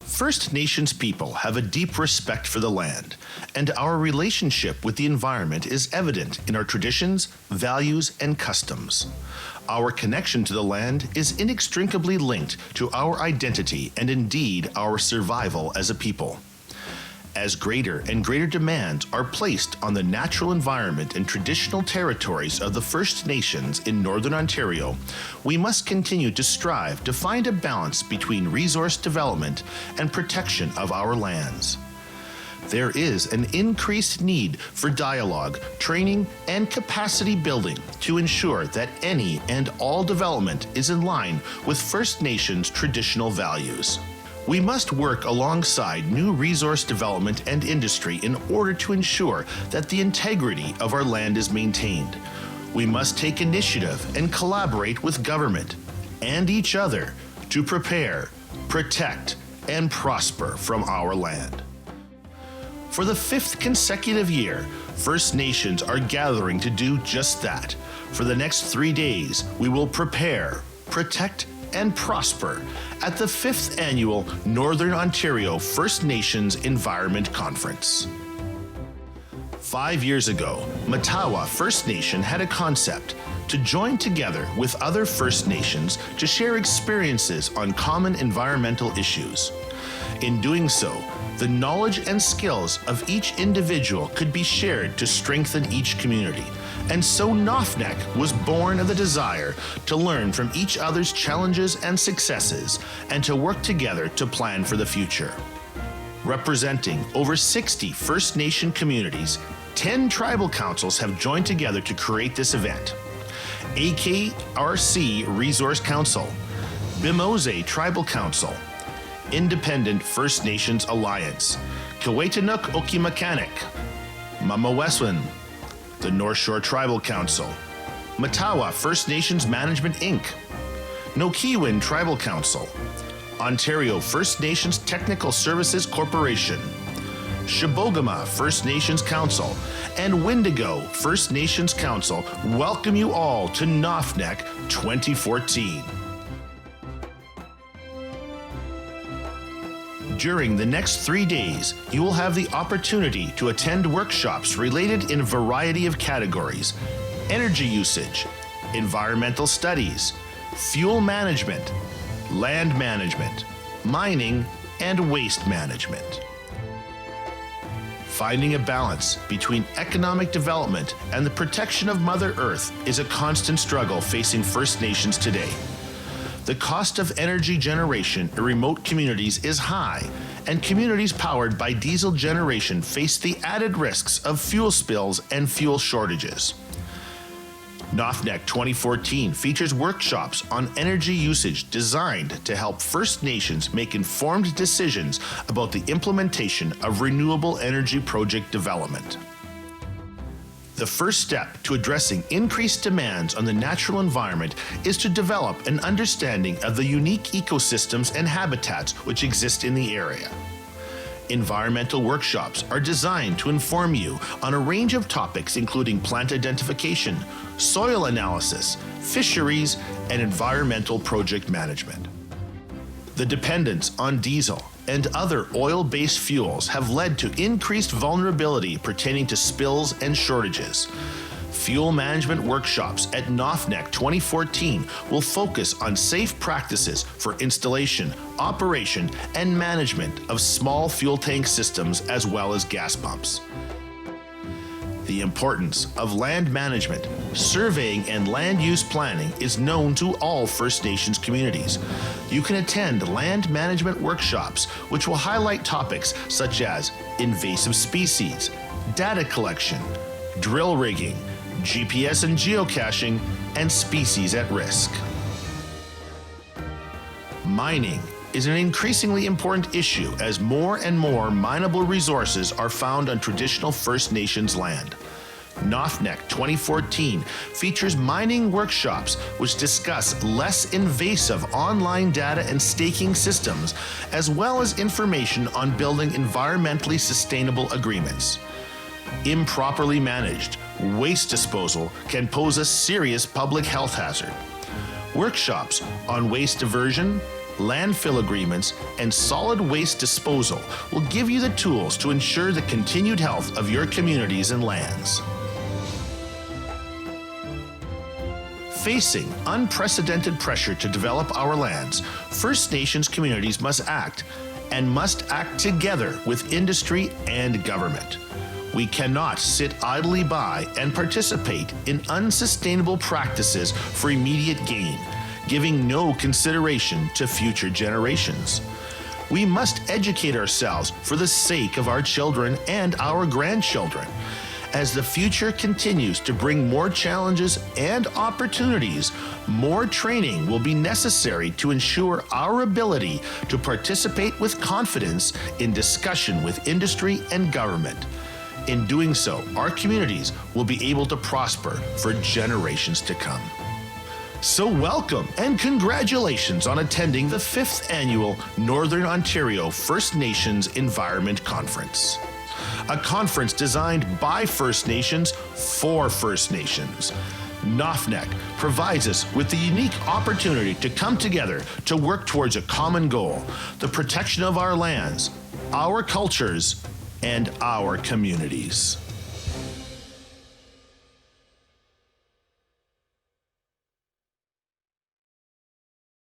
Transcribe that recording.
First Nations people have a deep respect for the land, and our relationship with the environment is evident in our traditions, values, and customs. Our connection to the land is inextricably linked to our identity and indeed our survival as a people. As greater and greater demands are placed on the natural environment and traditional territories of the First Nations in Northern Ontario, we must continue to strive to find a balance between resource development and protection of our lands. There is an increased need for dialogue, training, and capacity building to ensure that any and all development is in line with First Nations traditional values. We must work alongside new resource development and industry in order to ensure that the integrity of our land is maintained. We must take initiative and collaborate with government and each other to prepare, protect, and prosper from our land. For the 5th consecutive year, First Nations are gathering to do just that. For the next 3 days, we will prepare, protect, and prosper at the 5th Annual Northern Ontario First Nations Environment Conference. 5 years ago, Matawa First Nation had a concept to join together with other First Nations to share experiences on common environmental issues. In doing so, the knowledge and skills of each individual could be shared to strengthen each community. And so NOFNEC was born of the desire to learn from each other's challenges and successes and to work together to plan for the future. Representing over 60 First Nation communities, 10 tribal councils have joined together to create this event. AKRC Resource Council, Bimose Tribal Council, Independent First Nations Alliance, Kiwetanuk Okimakanek, Mamaweswan, the North Shore Tribal Council, Matawa First Nations Management Inc., Nokiwin Tribal Council, Ontario First Nations Technical Services Corporation, Shibogama First Nations Council, and Wendigo First Nations Council welcome you all to NOFNEC 2014. During the next 3 days, you will have the opportunity to attend workshops related in a variety of categories: energy usage, environmental studies, fuel management, land management, mining, and waste management. Finding a balance between economic development and the protection of Mother Earth is a constant struggle facing First Nations today. The cost of energy generation in remote communities is high, and communities powered by diesel generation face the added risks of fuel spills and fuel shortages. NOFNEC 2014 features workshops on energy usage designed to help First Nations make informed decisions about the implementation of renewable energy project development. The first step to addressing increased demands on the natural environment is to develop an understanding of the unique ecosystems and habitats which exist in the area. Environmental workshops are designed to inform you on a range of topics including plant identification, soil analysis, fisheries, and environmental project management. The dependence on diesel and other oil-based fuels have led to increased vulnerability pertaining to spills and shortages. Fuel management workshops at NOFNEC 2014 will focus on safe practices for installation, operation, and management of small fuel tank systems as well as gas pumps. The importance of land management, surveying, and land use planning is known to all First Nations communities. You can attend land management workshops which will highlight topics such as invasive species, data collection, drill rigging, GPS and geocaching, and species at risk. Mining is an increasingly important issue as more and more mineable resources are found on traditional First Nations land. NOFNEC 2014 features mining workshops which discuss less invasive online data and staking systems, as well as information on building environmentally sustainable agreements. Improperly managed waste disposal can pose a serious public health hazard. Workshops on waste diversion, landfill agreements, and solid waste disposal will give you the tools to ensure the continued health of your communities and lands. Facing unprecedented pressure to develop our lands, First Nations communities must act, and must act together with industry and government. We cannot sit idly by and participate in unsustainable practices for immediate gain, giving no consideration to future generations. We must educate ourselves for the sake of our children and our grandchildren. As the future continues to bring more challenges and opportunities, more training will be necessary to ensure our ability to participate with confidence in discussion with industry and government. In doing so, our communities will be able to prosper for generations to come. So welcome and congratulations on attending the 5th Annual Northern Ontario First Nations Environment Conference. A conference designed by First Nations for First Nations. NOFNEC provides us with the unique opportunity to come together to work towards a common goal, the protection of our lands, our cultures, and our communities.